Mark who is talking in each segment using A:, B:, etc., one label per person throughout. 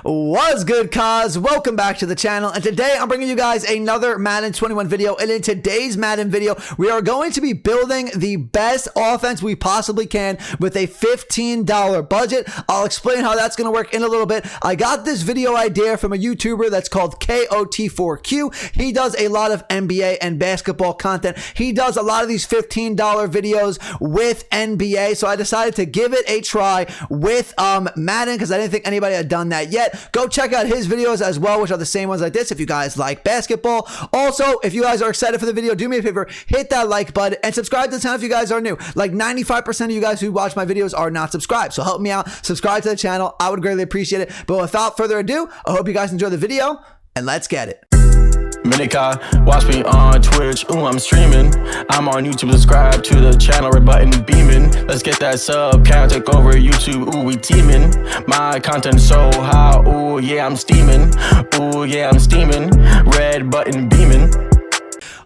A: What's good, cuz? Welcome back to the channel, and today I'm bringing you guys another Madden 21 video. And in today's Madden video, we are going to be building the best offense we possibly can with a $15 budget. I'll explain how that's going to work in a little bit. I got this video idea from a YouTuber that's called KOT4Q. He does a lot of NBA and basketball content. He does a lot of these $15 videos with NBA, so I decided to give it a try with Madden because I didn't think anybody had done that yet. Go check out his videos as well, which are the same ones like this if you guys like basketball. Also, if you guys are excited for the video, do me a favor, hit that like button and subscribe to the channel if you guys are new. Like 95% of you guys who watch my videos are not subscribed, so help me out, subscribe to the channel. I would greatly appreciate it. But without further ado, I hope you guys enjoy the video, and let's get it.
B: Minika, watch me on Twitch, ooh, I'm streaming. I'm on YouTube, subscribe to the channel, red button beaming. Let's get that sub count, take over YouTube, ooh, we teaming. My content so hot, ooh, yeah, I'm steaming. Ooh, yeah, I'm steaming. Red button beaming.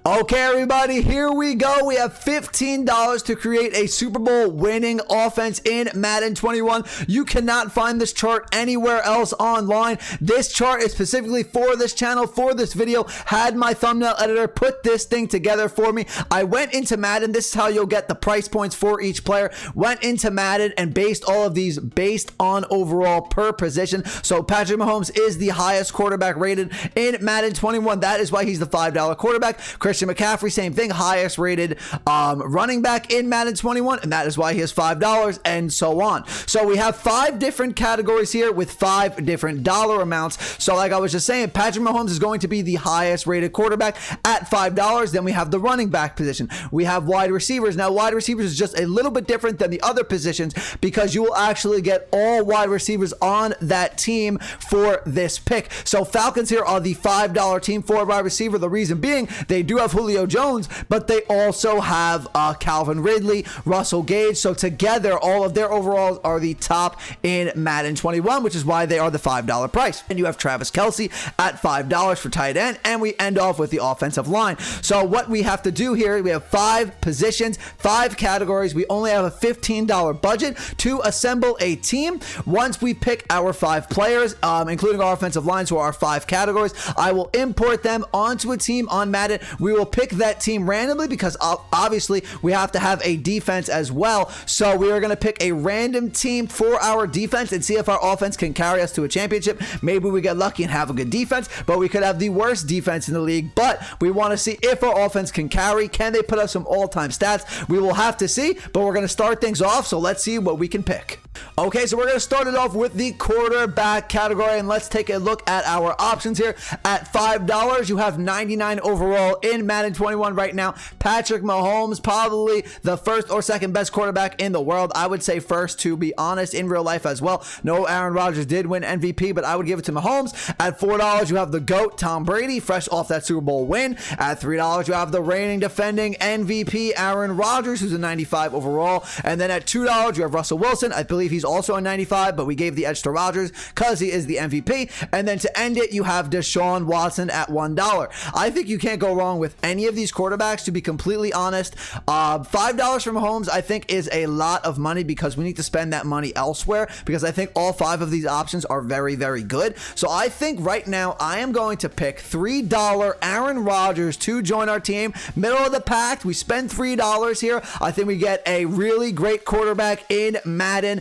A: Okay, everybody, here we go. We have $15 to create a Super Bowl winning offense in Madden 21. You cannot find this chart anywhere else online. This chart is specifically for this channel, for this video. Had my thumbnail editor put this thing together for me. I went into Madden. This is how you'll get the price points for each player. Went into Madden and based all of these based on overall per position. So Patrick Mahomes is the highest quarterback rated in Madden 21. That is why he's the $5 quarterback. Christian McCaffrey, same thing, highest rated running back in Madden 21, and that is why he has $5, and so on. So we have 5 different categories here with 5 different dollar amounts. So like I was just saying, Patrick Mahomes is going to be the highest rated quarterback at $5. Then we have the running back position. We have wide receivers. Now, wide receivers is just a little bit different than the other positions because you will actually get all wide receivers on that team for this pick. So Falcons here are the $5 team for wide receiver. The reason being, they do have Julio Jones, but they also have Calvin Ridley, Russell Gage. So together, all of their overalls are the top in Madden 21, which is why they are the $5 price. And you have Travis Kelce at $5 for tight end, and we end off with the offensive line. So what we have to do here, we have 5 positions, 5 categories. We only have a $15 budget to assemble a team. Once we pick our 5 players, including our offensive line, so our 5 categories, I will import them onto a team on Madden. We will pick that team randomly because obviously we have to have a defense as well. So we are going to pick a random team for our defense and see if our offense can carry us to a championship. Maybe we get lucky and have a good defense, but we could have the worst defense in the league. But we want to see if our offense can carry. Can they put up some all-time stats? We will have to see, but we're going to start things off. So let's see what we can pick. Okay, so we're going to start it off with the quarterback category, and let's take a look at our options here. At $5, you have 99 overall in Madden 21 right now. Patrick Mahomes, probably the first or second best quarterback in the world. I would say first, to be honest, in real life as well. No, Aaron Rodgers did win MVP, but I would give it to Mahomes. At $4, you have the GOAT, Tom Brady, fresh off that Super Bowl win. At $3, you have the reigning defending MVP, Aaron Rodgers, who's a 95 overall. And then at $2, you have Russell Wilson. I believe he's also a 95, but we gave the edge to Rodgers because he is the MVP. And then to end it, you have DESHAUN Watson at $1. I think you can't go wrong with any of these quarterbacks, to be completely honest. $5 from Mahomes, I think, is a lot of money because we need to spend that money elsewhere, because I think all 5 of these options are very, very good. So I think right now I am going to pick $3 Aaron Rodgers to join our team. Middle of the pack, we spend $3 here. I think we get a really great quarterback in Madden.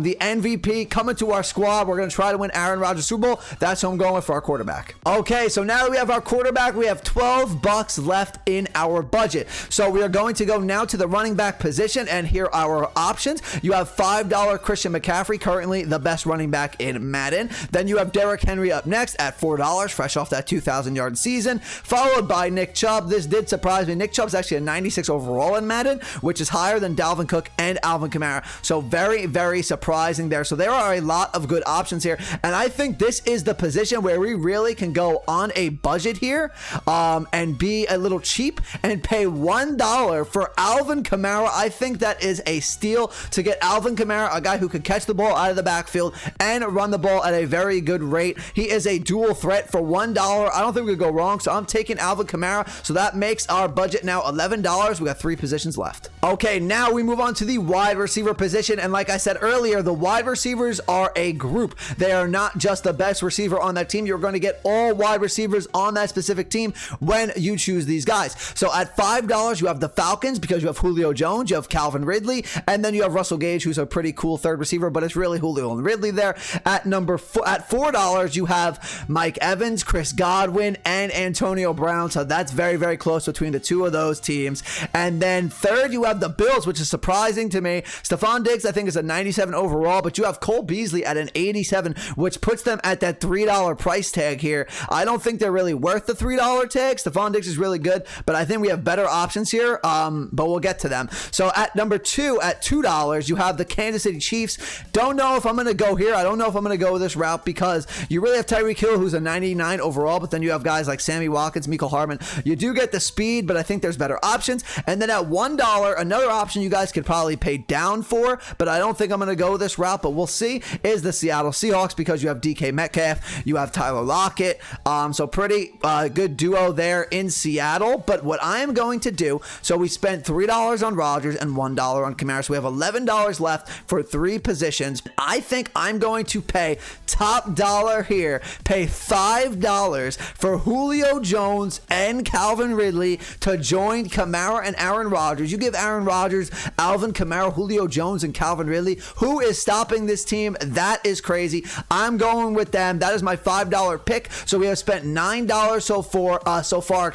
A: The MVP coming to our squad. We're going to try to win Aaron Rodgers Super Bowl. That's who I'm going with for our quarterback. Okay, so now that we have our quarterback, we have $12 left in our budget. So we are going to go now to the running back position, and here are our options. You have $5 Christian McCaffrey, currently the best running back in Madden. Then you have Derrick Henry up next at $4, fresh off that 2,000-yard season, followed by Nick Chubb. This did surprise me. Nick Chubb's actually a 96 overall in Madden, which is higher than Dalvin Cook and Alvin Kamara. So very, very surprising there. So there are a lot of good options here, and I think this is the position where we really can go on a budget here and be a little cheap and pay $1 for Alvin Kamara. I think that is a steal to get Alvin Kamara, a guy who could catch the ball out of the backfield and run the ball at a very good rate. He is a dual threat for $1. I don't think we could go wrong, so I'm taking Alvin Kamara. So that makes our budget now $11. We got 3 positions left. Okay, now we move on to the wide receiver position, and like I said, said earlier, the wide receivers are a group. They are not just the best receiver on that team. You're going to get all wide receivers on that specific team when you choose these guys. So at $5, you have the Falcons because you have Julio Jones, you have Calvin Ridley, and then you have Russell Gage, who's a pretty cool third receiver, but it's really Julio and Ridley there. At $4, you have Mike Evans, Chris Godwin, and Antonio Brown. So that's very, very close between the two of those teams. And then third, you have the Bills, which is surprising to me. Stephon Diggs, I think, is a 97 overall, but you have Cole Beasley at an 87, which puts them at that $3 price tag here. I don't think they're really worth the $3 tag. Stephon Diggs is really good, but I think we have better options here, but we'll get to them. So at number 2, at $2, you have the Kansas City Chiefs. Don't know if I'm going to go here. I don't know if I'm going to go this route because you really have Tyreek Hill, who's a 99 overall, but then you have guys like Sammy Watkins, Mecole Hardman. You do get the speed, but I think there's better options. And then at $1, another option you guys could probably pay down for, but I don't think I'm going to go this route, but we'll see, is the Seattle Seahawks because you have DK Metcalf, you have Tyler Lockett. So pretty good duo there in Seattle. But what I am going to do, so we spent $3 on Rodgers and $1 on KAMARA, so we have $11 left for 3 positions. I think I'm going to pay top dollar here, pay $5 for Julio Jones and Calvin Ridley to join KAMARA and Aaron Rodgers. You give Aaron Rodgers, Alvin Kamara, Julio Jones, and Calvin Ridley. Who is stopping this team? That is crazy. I'm going with them. That is my $5 pick. So we have spent $9 so far,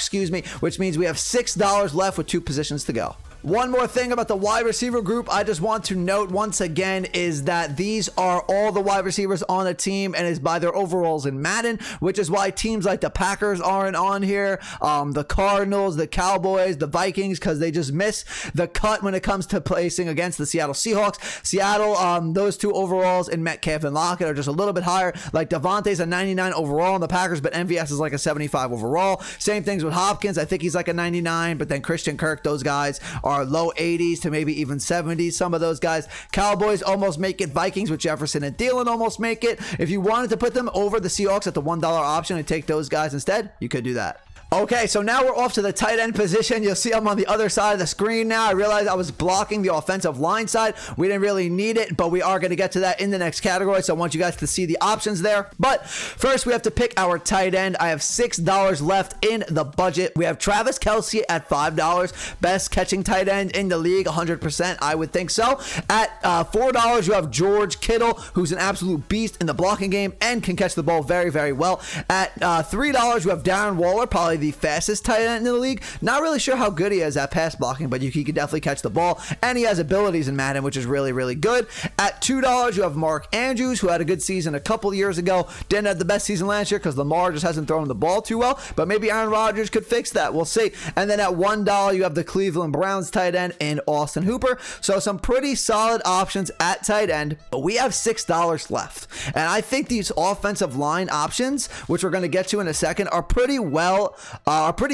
A: which means we have $6 left with 2 positions to go. One more thing about the wide receiver group I just want to note once again is that these are all the wide receivers on a team and is by their overalls in Madden, which is why teams like the Packers aren't on here, the Cardinals, the Cowboys, the Vikings, because they just miss the cut when it comes to placing against the Seattle Seahawks. Seattle, those 2 overalls in Metcalf and Lockett are just a little bit higher. Like Devontae's a 99 overall in the Packers, but MVS is like a 75 overall. Same things with Hopkins. I think he's like a 99, but then Christian Kirk, those guys are low 80s to maybe even 70s. Some of those guys. Cowboys almost make it. Vikings with Jefferson and Thielen almost make it. If you wanted to put them over the Seahawks at the $1 option and take those guys instead, you could do that. Okay, so now we're off to the tight end position. You'll see I'm on the other side of the screen now. I realized I was blocking the offensive line side. We didn't really need it, but we are going to get to that in the next category, so I want you guys to see the options there. But first, we have to pick our tight end. I have $6 left in the budget. We have Travis Kelce at $5. Best catching tight end in the league, 100%. I would think so. At $4, you have George Kittle, who's an absolute beast in the blocking game and can catch the ball very, very well. At $3, you have Darren Waller, probably the fastest tight end in the league. Not really sure how good he is at pass blocking, but he can definitely catch the ball, and he has abilities in Madden, which is really, really good. At $2, you have Mark Andrews, who had a good season a couple years ago. Didn't have the best season last year because Lamar just hasn't thrown the ball too well, but maybe Aaron Rodgers could fix that. We'll see. And then at $1, you have the Cleveland Browns tight end in Austin Hooper. So some pretty solid options at tight end, but we have $6 left. And I think these offensive line options, which we're going to get to in a second, are pretty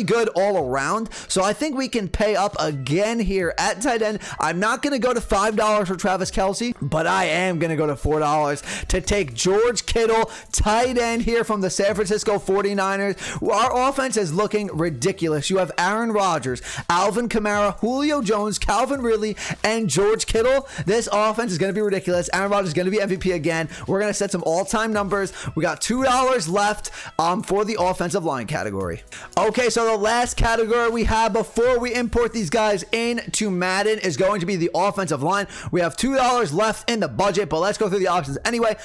A: good all around. So I think we can pay up again here at tight end. I'm not going to go to $5 for Travis Kelce, but I am going to go to $4 to take George Kittle, tight end here from the San Francisco 49ers. Our offense is looking ridiculous. You have Aaron Rodgers, Alvin Kamara, Julio Jones, Calvin Ridley, and George Kittle. This offense is going to be ridiculous. Aaron Rodgers is going to be MVP again. We're going to set some all-time numbers. We got $2 left for the offensive line category. Okay, so the last category we have before we import these guys into Madden is going to be the offensive line. We have $2 left in the budget, but let's go through the options anyway.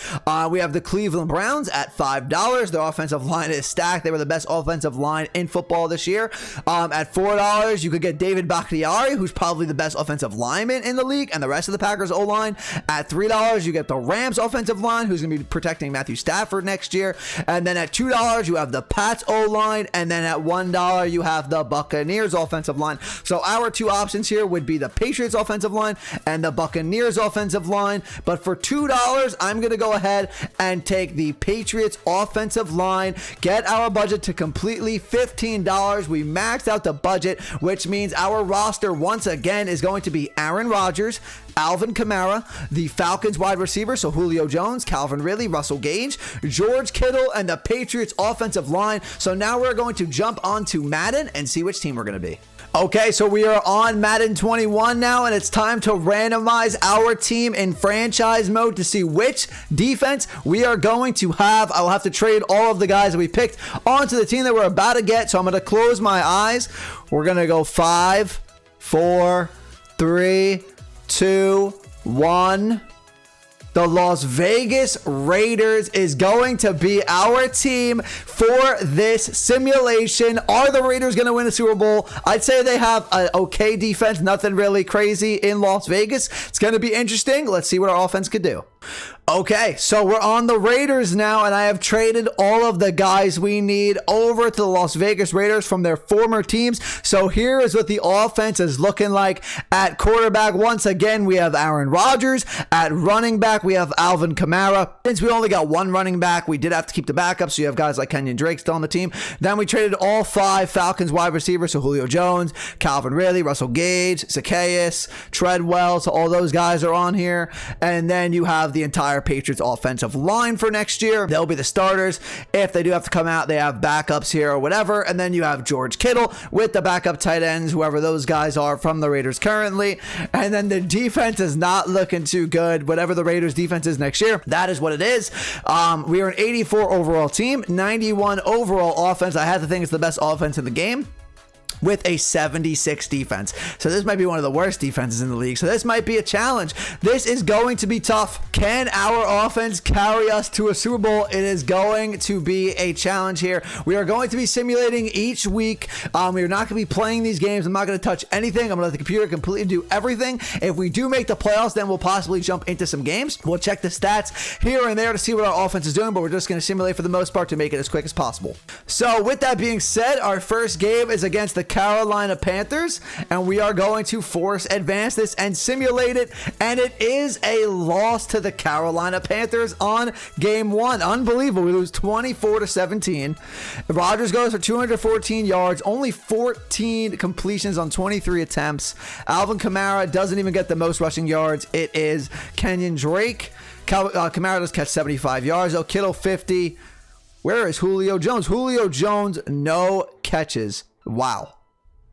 A: We have the Cleveland Browns at $5. Their offensive line is stacked. They were the best offensive line in football this year. At $4, you could get David Bakhtiari, who's probably the best offensive lineman in the league, and the rest of the Packers O-line. At $3, you get the Rams offensive line, who's going to be protecting Matthew Stafford next year. And then at $2, you have the Pats O-line, and then at $1, you have the Buccaneers offensive line. So our 2 options here would be the Patriots offensive line and the Buccaneers offensive line. But for $2, I'm going to go ahead and take the Patriots offensive line, get our budget to completely $15. We maxed out the budget, which means our roster once again is going to be Aaron Rodgers, Alvin Kamara, the Falcons wide receiver, so Julio Jones, Calvin Ridley, Russell Gage, George Kittle, and the Patriots offensive line. So now we're going to jump onto Madden and see which team we're going to be. Okay, so we are on Madden 21 now, and it's time to randomize our team in franchise mode to see which defense we are going to have. I will have to trade all of the guys that we picked onto the team that we're about to get, so I'm going to close my eyes. We're going to go 5, 4, 3, 2, 1. The Las Vegas Raiders is going to be our team for this simulation. Are the Raiders going to win the Super Bowl? I'd say they have an okay defense, nothing really crazy in Las Vegas. It's going to be interesting. Let's see what our offense could do. Okay, so we're on the Raiders now, and I have traded all of the guys we need over to the Las Vegas Raiders from their former teams. So here is what the offense is looking like. At quarterback, once again, we have Aaron Rodgers. At running back, we have Alvin Kamara. Since we only got one running back, we did have to keep the backup, so you have guys like Kenyon Drake still on the team. Then we traded all 5 Falcons wide receivers, so Julio Jones, Calvin Ridley, Russell Gage, Zacchaeus, Treadwell, so all those guys are on here. And then you have the entire Patriots offensive line for next year. They'll be the starters. If they do have to come out, they have backups here or whatever. And then you have George Kittle with the backup tight ends, whoever those guys are from the Raiders currently. And then the defense is not looking too good. Whatever the Raiders defense is next year, that is what it is. We are an 84 overall team, 91 overall offense. I have to think it's the best offense in the game, with a 76 defense. So this might be one of the worst defenses in the league. So this might be a challenge. This is going to be tough. Can our offense carry us to a Super Bowl? It is going to be a challenge here. We are going to be simulating each week. We are not going to be playing these games. I'm not going to touch anything. I'm going to let the computer completely do everything. If we do make the playoffs, then we'll possibly jump into some games. We'll check the stats here and there to see what our offense is doing, but we're just going to simulate for the most part to make it as quick as possible. So with that being said, our first game is against the Carolina Panthers, and we are going to force advance this and simulate it, and it is a loss to the Carolina Panthers on game 1. Unbelievable. We lose 24-17. Rodgers goes for 214 yards, only 14 completions on 23 attempts. Alvin Kamara doesn't even get the most rushing yards. It is Kenyon Drake. Kamara does catch 75 yards. Oh, Kittle 50. Where is Julio Jones? Julio Jones, no catches. Wow.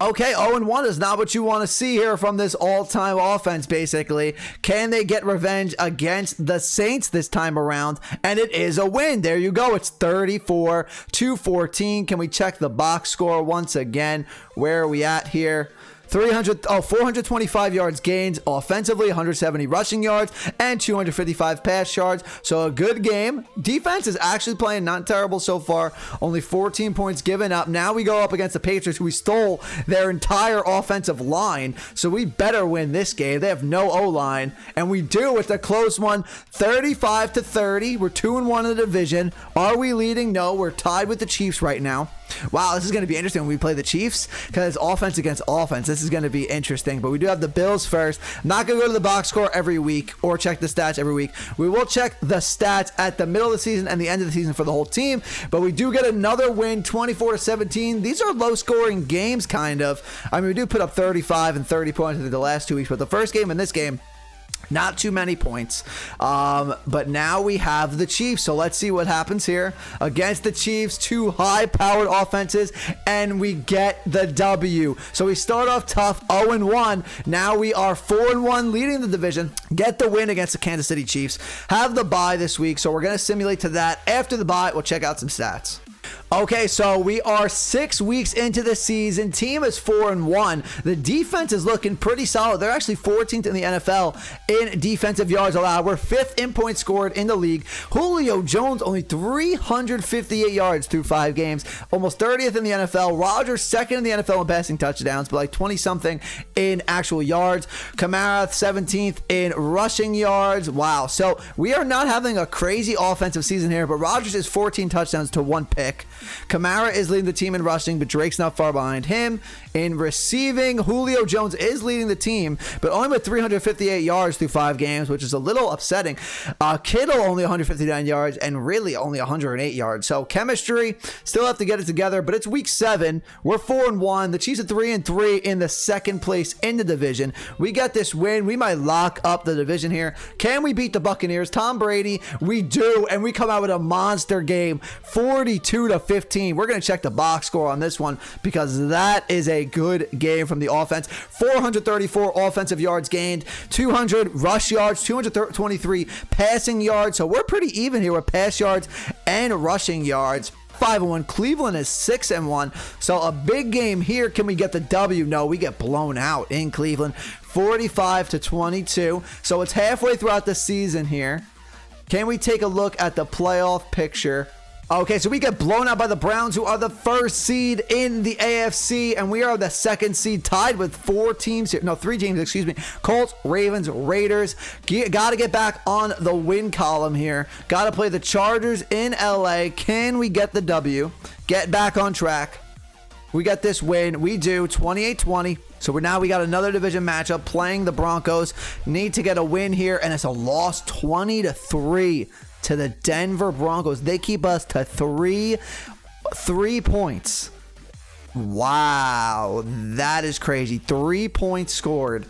A: Okay, 0-1 is not what you want to see here from this all-time offense, basically. Can they get revenge against the Saints this time around? And it is a win. There you go. It's 34-14. Can we check the box score once again? Where are we at here? 425 yards gained offensively, 170 rushing yards, and 255 pass yards. So a good game. Defense is actually playing not terrible so far. Only 14 points given up. Now we go up against the Patriots, who we stole their entire offensive line. So we better win this game. They have no O-line, and we do. It's a close one, 35-30. We're 2-1 in the division. Are we leading? No, we're tied with the Chiefs right now. Wow, this is going to be interesting when we play the Chiefs, because offense against offense. This is going to be interesting, but we do have the Bills first. I'm not going to go to the box score every week or check the stats every week. We will check the stats at the middle of the season and the end of the season for the whole team, but we do get another win, 24-17. These are low-scoring games, kind of. I mean, we do put up 35 and 30 points in the last 2 weeks, but the first game and this game, not too many points. But now we have the Chiefs. So let's see what happens here against the Chiefs. 2 high-powered offenses, and we get the W. So we start off tough, 0-1. Now we are 4-1, leading the division. Get the win against the Kansas City Chiefs. Have the bye this week, so we're going to simulate to that. After the bye, we'll check out some stats. Okay, so we are 6 weeks into the season. Team is 4-1. The defense is looking pretty solid. They're actually 14th in the NFL in defensive yards allowed. We're 5th in points scored in the league. Julio Jones only 358 yards through 5 games. Almost 30th in the NFL. Rodgers 2nd in the NFL in passing touchdowns, but like 20-something in actual yards. Kamara 17th in rushing yards. Wow. So we are not having a crazy offensive season here, but Rodgers is 14 touchdowns to 1 pick. Kamara is leading the team in rushing, but Drake's not far behind him. In receiving, Julio Jones is leading the team, but only with 358 yards through 5 games, which is a little upsetting. Kittle only 159 yards and really only 108 yards. So chemistry, still have to get it together, but it's week 7. We're 4-1. The Chiefs are 3-3 in the 2nd place in the division. We got this win. We might lock up the division here. Can we beat the Buccaneers? Tom Brady, we do, and we come out with a monster game, 42-14. 24-15. We're going to check the box score on this one because that is a good game from the offense. 434 offensive yards gained, 200 rush yards, 223 passing yards. So we're pretty even here with pass yards and rushing yards. 5-1. Cleveland is 6-1. So a big game here. Can we get the W? No, we get blown out in Cleveland, 45-22. So it's halfway throughout the season here. Can we take a look at the playoff picture? Okay, so we get blown out by the Browns, who are the first seed in the AFC, and we are the second seed, tied with three teams, excuse me. Colts, Ravens, Raiders. Got to get back on the win column here. Got to play the Chargers in LA. Can we get the W? Get back on track. We got this win. We do, 28-20. So we got another division matchup playing the Broncos. Need to get a win here, and it's a loss, 20-3 to the Denver Broncos. They keep us to three points. Wow, that is crazy. 3 points scored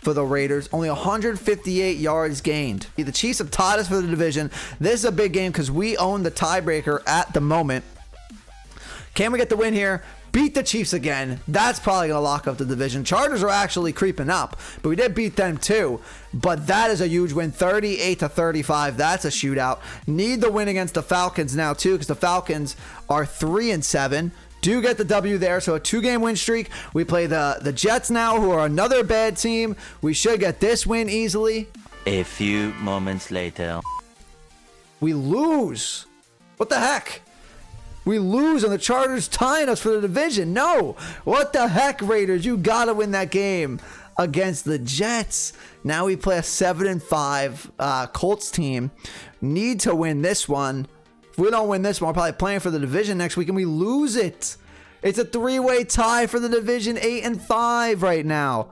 A: for the Raiders. Only 158 yards gained. The Chiefs have tied us for the division. This is a big game because we own the tiebreaker at the moment. Can we get the win here? Beat the Chiefs again. That's probably going to lock up the division. Chargers are actually creeping up, but we did beat them too. But that is a huge win, 38-35. That's a shootout. Need the win against the Falcons now too, because the Falcons are 3-7. Do get the W there, so a 2-game win streak. We play the Jets now, who are another bad team. We should get this win easily.
C: A few moments later.
A: We lose. What the heck? We lose and the Chargers tying us for the division. No. What the heck, Raiders? You got to win that game against the Jets. Now we play a 7-5 Colts team. Need to win this one. If we don't win this one, we're probably playing for the division next week and we lose it. It's a 3-way tie for the division, 8-5 right now.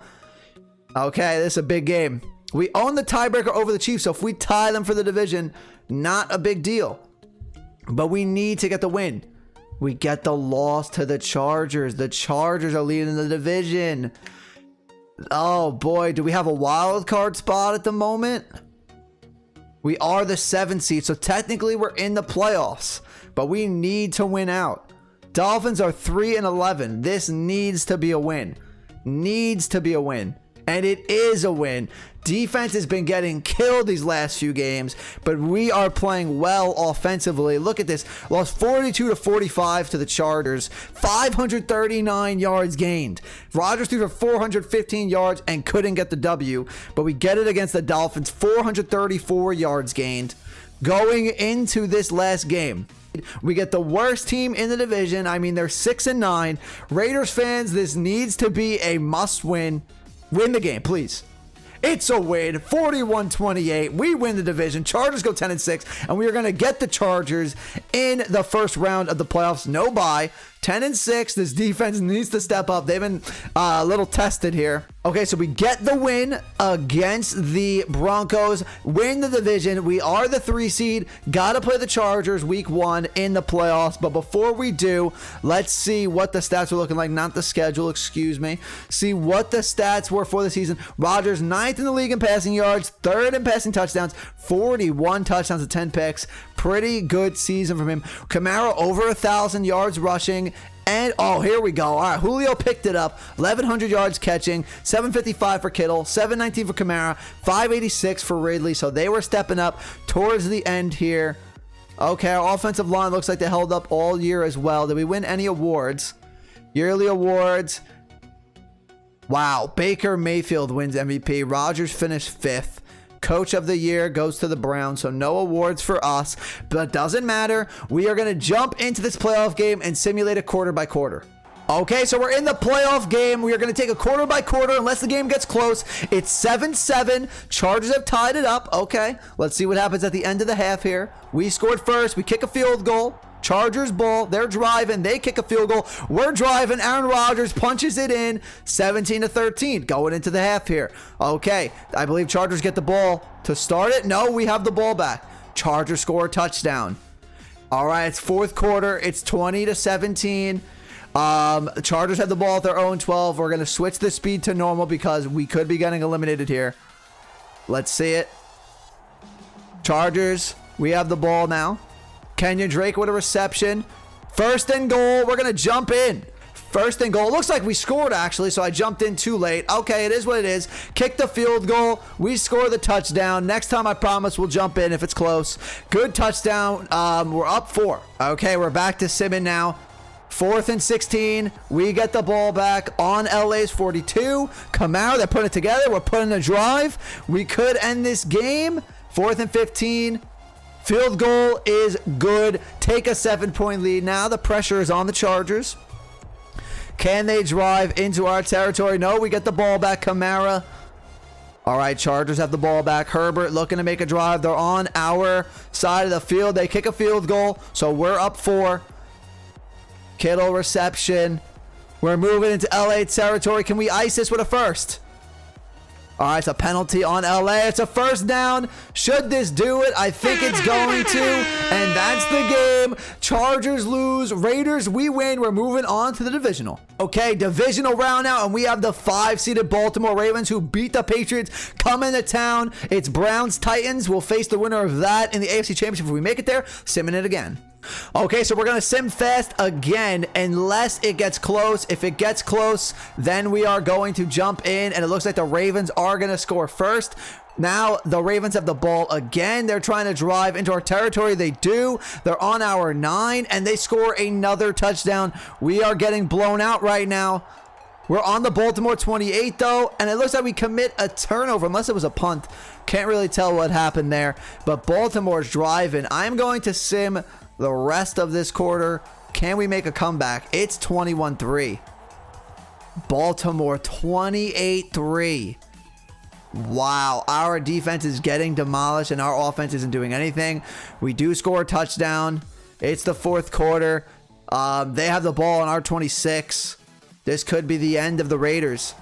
A: Okay, this is a big game. We own the tiebreaker over the Chiefs, so if we tie them for the division, not a big deal. But we need to get the win. We get the loss to the Chargers. The Chargers are leading the division. Oh boy, do we have a wild card spot at the moment? We are the 7th seed, so technically we're in the playoffs. But we need to win out. Dolphins are 3-11. This needs to be a win. Needs to be a win. And it is a win. Defense has been getting killed these last few games, but we are playing well offensively. Look at this. Lost 42-45 to the Chargers. 539 yards gained. Rodgers threw for 415 yards and couldn't get the W, but we get it against the Dolphins. 434 yards gained. Going into this last game, we get the worst team in the division. I mean, they're 6-9. Raiders fans, this needs to be a must win. Win the game, please. It's a win, 41-28. We win the division. Chargers go 10-6, and we are going to get the Chargers in the first round of the playoffs. No bye. 10-6. This defense needs to step up. They've been a little tested here. Okay, so we get the win against the Broncos. Win the division. We are the 3 seed. Got to play the Chargers week 1 in the playoffs. But before we do, let's see what the stats are looking like. Not the schedule, excuse me. See what the stats were for the season. Rodgers, 9th in the league in passing yards, 3rd in passing touchdowns, 41 touchdowns and 10 picks. Pretty good season from him. KAMARA over 1,000 yards rushing. And, oh, here we go. All right, Julio picked it up. 1,100 yards catching. 755 for Kittle. 719 for KAMARA. 586 for Ridley. So they were stepping up towards the end here. Okay, our offensive line looks like they held up all year as well. Did we win any awards? Yearly awards. Wow, Baker Mayfield wins MVP. Rodgers finished 5th. Coach of the year goes to the Browns, so no awards for us, but it doesn't matter. We are going to jump into this playoff game and simulate a quarter by quarter. Okay, so we're in the playoff game. We are going to take a quarter by quarter unless the game gets close. It's 7-7. Chargers have tied it up. Okay, let's see what happens at the end of the half here. We scored first. We kick a field goal. Chargers ball. They're driving. They kick a field goal. We're driving. Aaron Rodgers punches it in. 17-13 going into the half here. Okay, I believe Chargers get the ball to start it. No, we have the ball back. Chargers score a touchdown. All right, it's 4th quarter. It's 20-17. The Chargers have the ball at their own 12. We're going to switch the speed to normal because we could be getting eliminated here. Let's see it. Chargers, we have the ball now. Kenyon Drake with a reception. First and goal. We're going to jump in. First and goal. Looks like we scored, actually, so I jumped in too late. Okay, it is what it is. Kick the field goal. We score the touchdown. Next time, I promise we'll jump in if it's close. Good touchdown. We're up 4. Okay, we're back to Simmons now. 4th and 16. We get the ball back on LA's 42. KAMARA, they're putting it together. We're putting a drive. We could end this game. 4th and 15. Field goal is good. Take a 7-point lead. Now the pressure is on the Chargers. Can they drive into our territory? No, we get the ball back. KAMARA. All right, Chargers have the ball back. Herbert looking to make a drive. They're on our side of the field. They kick a field goal, so we're up 4. KITTLE reception. We're moving into LA territory. Can we ice this with a first? All right, it's a penalty on LA. It's a first down. Should this do it? I think it's going to. And that's the game. Chargers lose. Raiders, we win. We're moving on to the divisional. Okay, divisional round now. And we have the 5-seeded Baltimore Ravens who beat the Patriots. Come into town. It's Browns Titans. We'll face the winner of that in the AFC Championship. If we make it there, simming it again. Okay, so we're going to sim fast again unless it gets close. If it gets close, then we are going to jump in, and it looks like the Ravens are going to score first. Now, the Ravens have the ball again. They're trying to drive into our territory. They do. They're on our 9, and they score another touchdown. We are getting blown out right now. We're on the Baltimore 28, though, and it looks like we commit a turnover, unless it was a punt. Can't really tell what happened there, but Baltimore's driving. I'm going to sim the rest of this quarter. Can we make a comeback? It's 21-3. Baltimore 28-3. Wow, our defense is getting demolished and our offense isn't doing anything. We do score a touchdown. It's the 4th quarter. They have the ball on our 26. This could be the end of the Raiders.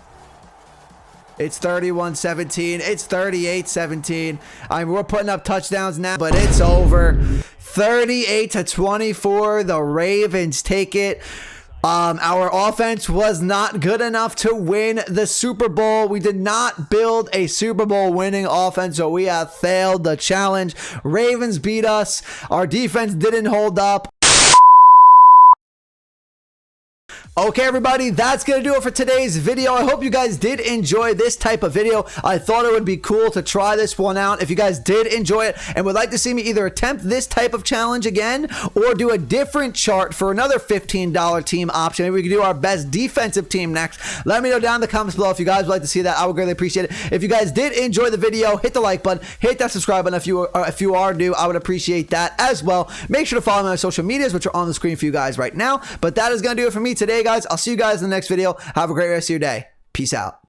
A: It's 31-17. It's 38-17. We're putting up touchdowns now, but it's over. 38-24. The Ravens take it. Our offense was not good enough to win the Super Bowl. We did not build a Super Bowl winning offense, so we have failed the challenge. Ravens beat us. Our defense didn't hold up. Okay, everybody, that's going to do it for today's video. I hope you guys did enjoy this type of video. I thought it would be cool to try this one out. If you guys did enjoy it and would like to see me either attempt this type of challenge again or do a different chart for another $15 team option, maybe we can do our best defensive team next, let me know down in the comments below if you guys would like to see that. I would greatly appreciate it. If you guys did enjoy the video, hit the like button, hit that subscribe button if you are new. I would appreciate that as well. Make sure to follow me on social medias, which are on the screen for you guys right now. But that is going to do it for me today, guys. I'll see you guys in the next video. Have a great rest of your day. Peace out.